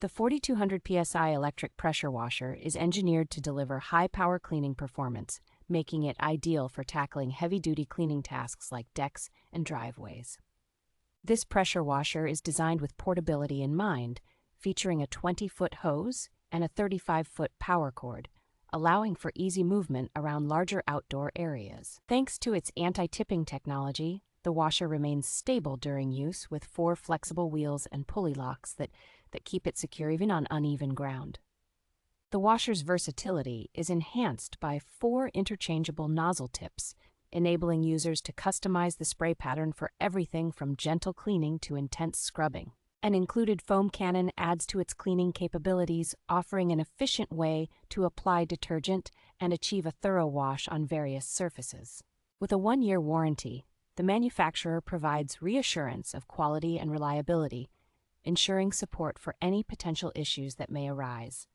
The 4200 psi electric pressure washer is engineered to deliver high-power cleaning performance, making it ideal for tackling heavy-duty cleaning tasks like decks and driveways. This pressure washer is designed with portability in mind, featuring a 20-foot hose and a 35-foot power cord, allowing for easy movement around larger outdoor areas. Thanks to its anti-tipping technology, the washer remains stable during use with 4 flexible wheels and pulley locks that keep it secure even on uneven ground. The washer's versatility is enhanced by 4 interchangeable nozzle tips, enabling users to customize the spray pattern for everything from gentle cleaning to intense scrubbing. An included foam cannon adds to its cleaning capabilities, offering an efficient way to apply detergent and achieve a thorough wash on various surfaces. With a 1-year warranty, the manufacturer provides reassurance of quality and reliability, ensuring support for any potential issues that may arise.